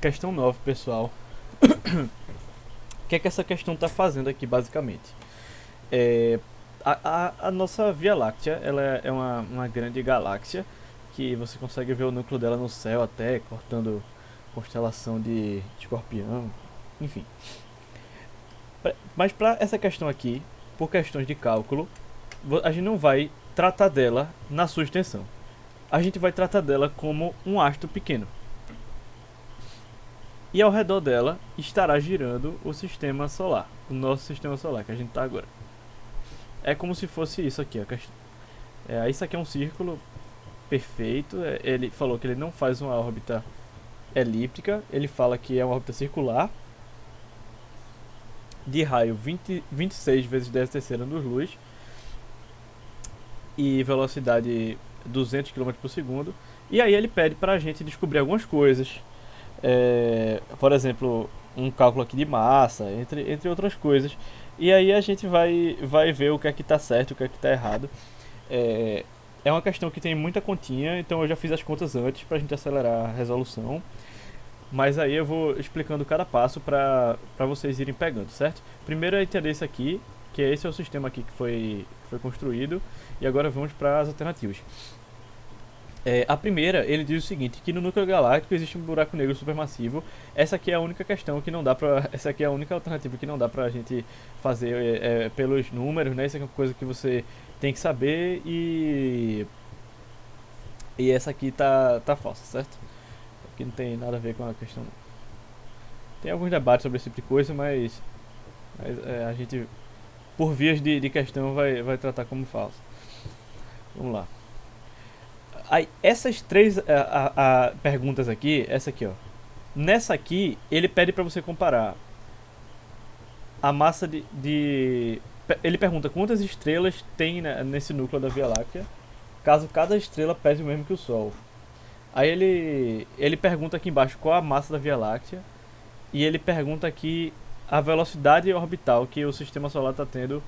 Questão 9, pessoal. O que é que essa questão está fazendo aqui, basicamente? É, a nossa Via Láctea, ela é uma grande galáxia que você consegue ver o núcleo dela no céu até, cortando constelação de Escorpião, enfim. Mas para essa questão aqui, por questões de cálculo, a gente não vai tratar dela na sua extensão. A gente vai tratar dela como um astro pequeno. E ao redor dela estará girando o sistema solar, o nosso sistema solar que a gente está agora. É como se fosse isso aqui, isso aqui é um círculo perfeito. Ele falou que ele não faz uma órbita elíptica, ele fala que é uma órbita circular de raio 26 vezes 10 terceira luz e velocidade 200 km por segundo. E aí ele pede para a gente descobrir algumas coisas, por exemplo, um cálculo aqui de massa, entre outras coisas. E aí a gente vai ver o que é que está certo, o que é que está errado. É uma questão que tem muita continha, então eu já fiz as contas antes para a gente acelerar a resolução. Mas aí eu vou explicando cada passo para vocês irem pegando, certo? Primeiro é entender isso aqui, que esse é o sistema aqui que foi construído. E agora vamos para as alternativas. A primeira, ele diz o seguinte, que no núcleo galáctico existe um buraco negro supermassivo. Essa aqui é a única questão que não dá pra... Essa aqui é a única alternativa que não dá pra gente fazer pelos números, né? Isso é uma coisa que você tem que saber e essa aqui tá falsa, certo? Aqui não tem nada a ver com a questão. Tem alguns debates sobre esse tipo de coisa, mas a gente, por vias de questão, vai tratar como falsa. Vamos lá. Aí, essas três perguntas aqui, essa aqui, ó. Nessa aqui, ele pede para você comparar a massa ele pergunta quantas estrelas tem, né, nesse núcleo da Via Láctea, caso cada estrela pese o mesmo que o Sol. Aí ele pergunta aqui embaixo qual a massa da Via Láctea, e ele pergunta aqui a velocidade orbital que o Sistema Solar está tendo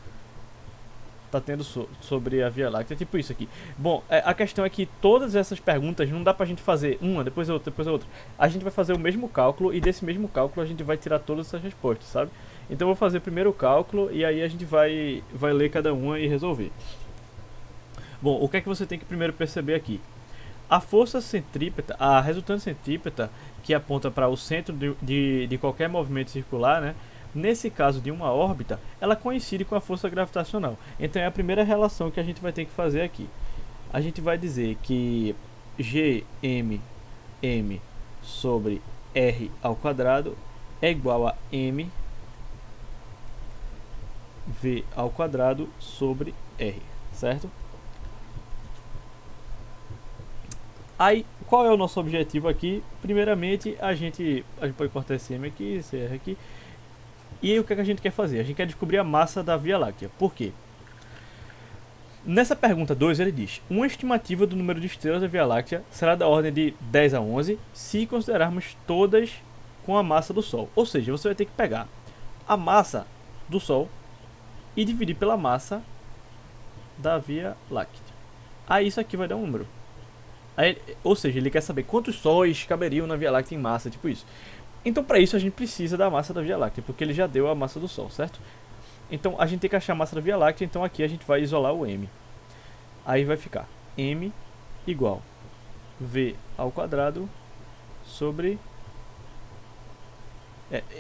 sobre a Via Láctea, tipo isso aqui. Bom, a questão é que todas essas perguntas não dá pra gente fazer uma, depois a outra, depois a outra. A gente vai fazer o mesmo cálculo e desse mesmo cálculo a gente vai tirar todas essas respostas, sabe? Então eu vou fazer primeiro o cálculo e aí a gente vai ler cada uma e resolver. Bom, o que é que você tem que primeiro perceber aqui? A força centrípeta, a resultante centrípeta, que aponta para o centro de qualquer movimento circular, né? Nesse caso de uma órbita, ela coincide com a força gravitacional. Então é a primeira relação que a gente vai ter que fazer aqui. A gente vai dizer que Gmm sobre R ao quadrado é igual a M V ao quadrado sobre R, certo? Aí, qual é o nosso objetivo aqui? Primeiramente, a gente pode cortar esse M aqui, esse R aqui. E aí, o que a gente quer fazer? A gente quer descobrir a massa da Via Láctea. Por quê? Nessa pergunta 2 ele diz: uma estimativa do número de estrelas da Via Láctea será da ordem de 10 a 11 se considerarmos todas com a massa do Sol. Ou seja, você vai ter que pegar a massa do Sol e dividir pela massa da Via Láctea. Aí isso aqui vai dar um número. Aí, ou seja, ele quer saber quantos sóis caberiam na Via Láctea em massa, tipo isso. Então, para isso, a gente precisa da massa da Via Láctea, porque ele já deu a massa do Sol, certo? Então, a gente tem que achar a massa da Via Láctea, então aqui a gente vai isolar o M. Aí vai ficar M igual V ao quadrado sobre...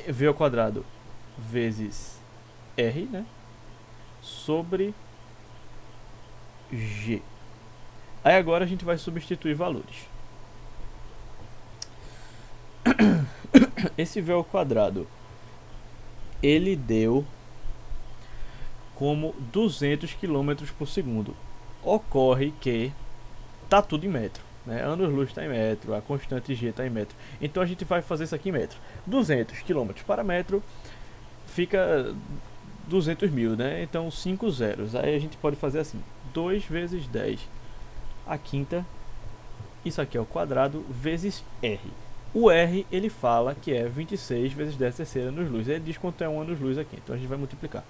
V ao quadrado vezes R, né? Sobre G. Aí agora a gente vai substituir valores. Esse V ao quadrado, ele deu como 200 km por segundo. Ocorre que tá tudo em metro, né? Anos-luz está em metro, a constante G está em metro. Então a gente vai fazer isso aqui em metro. 200 km para metro fica 200 mil, né? Então 5 zeros. Aí a gente pode fazer assim: 2 vezes 10 a quinta, isso aqui é o quadrado, vezes R. O R, ele fala que é 26 vezes 10 terceira anos-luz. Ele diz quanto é um anos-luz aqui, então a gente vai multiplicar.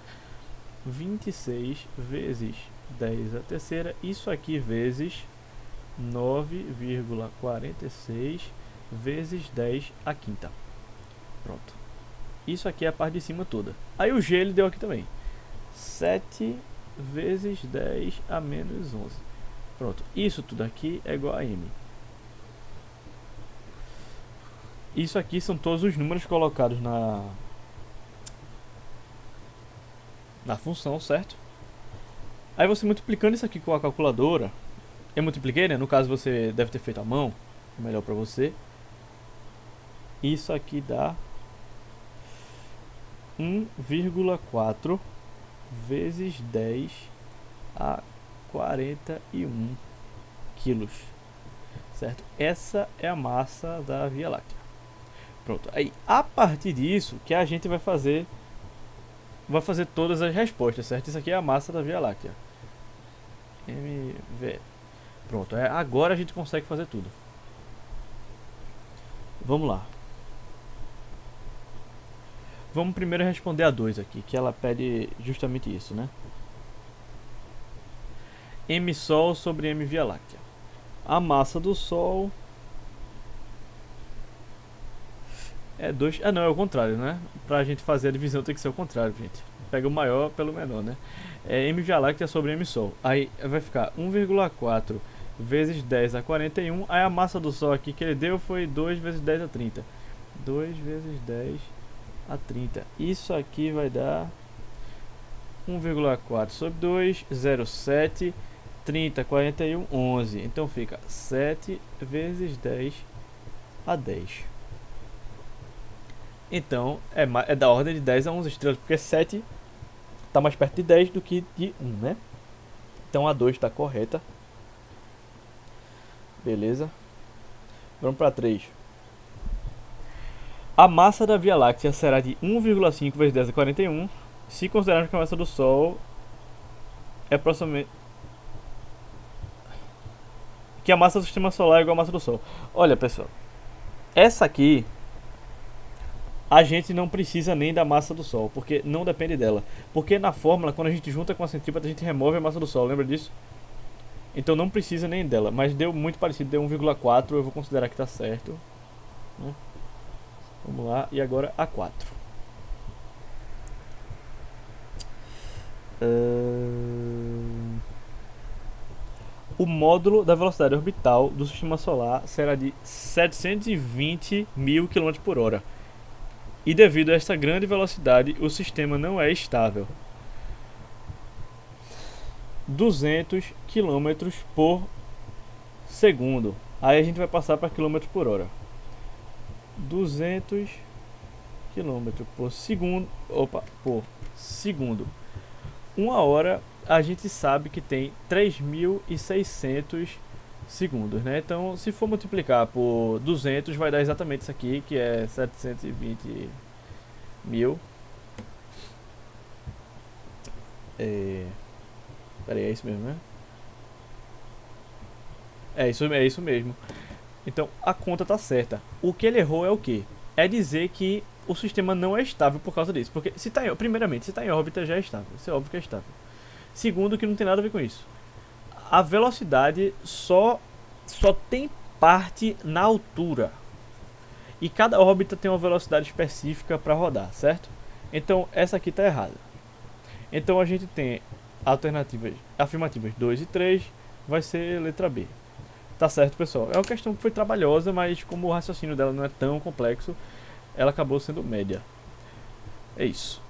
26 vezes 10 a terceira, isso aqui vezes 9,46 vezes 10 à quinta. Pronto. Isso aqui é a parte de cima toda. Aí o G ele deu aqui também. 7 vezes 10 a menos 11. Pronto. Isso tudo aqui é igual a M. Isso aqui são todos os números colocados na função, certo? Aí você multiplicando isso aqui com a calculadora, eu multipliquei, né? No caso você deve ter feito à mão, é melhor para você. Isso aqui dá 1,4 vezes 10 a 41 quilos, certo? Essa é a massa da Via Láctea. Pronto, aí a partir disso que a gente vai fazer todas as respostas, certo? Isso aqui é a massa da Via Láctea. MV. Pronto, agora a gente consegue fazer tudo. Vamos lá. Vamos primeiro responder a 2 aqui, que ela pede justamente isso, né? M Sol sobre M Via Láctea. A massa do Sol é 2... Ah, não, é o contrário, né? Pra gente fazer a divisão tem que ser o contrário, gente. Pega o maior pelo menor, né? É M Via Láctea sobre M Sol. Aí vai ficar 1,4 vezes 10 a 41. Aí a massa do Sol aqui que ele deu foi 2 vezes 10 a 30. 2 vezes 10 a 30. Isso aqui vai dar 1,4 sobre 2, 0,7, 30, 41, 11. Então fica 7 vezes 10 a 10. Então é da ordem de 10 a 11 estrelas, porque 7 está mais perto de 10 do que de 1, né? Então a 2 está correta. Beleza. Vamos para 3. A massa da Via Láctea será de 1,5 vezes 10 a 41, se considerarmos que a massa do Sol é aproximadamente... que a massa do Sistema Solar é igual à massa do Sol. Olha, pessoal, essa aqui a gente não precisa nem da massa do Sol, porque não depende dela. Porque na fórmula, quando a gente junta com a centrípeta, a gente remove a massa do Sol, lembra disso? Então não precisa nem dela, mas deu muito parecido, deu 1,4, eu vou considerar que está certo, né? Vamos lá, e agora a 4. O módulo da velocidade orbital do Sistema Solar será de 720 mil km por hora. E devido a esta grande velocidade, o sistema não é estável. 200 km por segundo. Aí a gente vai passar para km por hora. 200 km por segundo. Opa, por segundo. Uma hora a gente sabe que tem 3.600 segundos, né? Então, se for multiplicar por 200, vai dar exatamente isso aqui, que é 720 mil. Peraí, é isso mesmo, né? É isso mesmo. Então, a conta tá certa. O que ele errou é o quê? É dizer que o sistema não é estável por causa disso. Porque, primeiramente, se está em órbita já é estável. Isso é óbvio que é estável. Segundo, que não tem nada a ver com isso. A velocidade só tem parte na altura. E cada órbita tem uma velocidade específica para rodar, certo? Então, essa aqui está errada. Então, a gente tem alternativas afirmativas 2 e 3. Vai ser letra B. Tá certo, pessoal. É uma questão que foi trabalhosa, mas como o raciocínio dela não é tão complexo, ela acabou sendo média. É isso.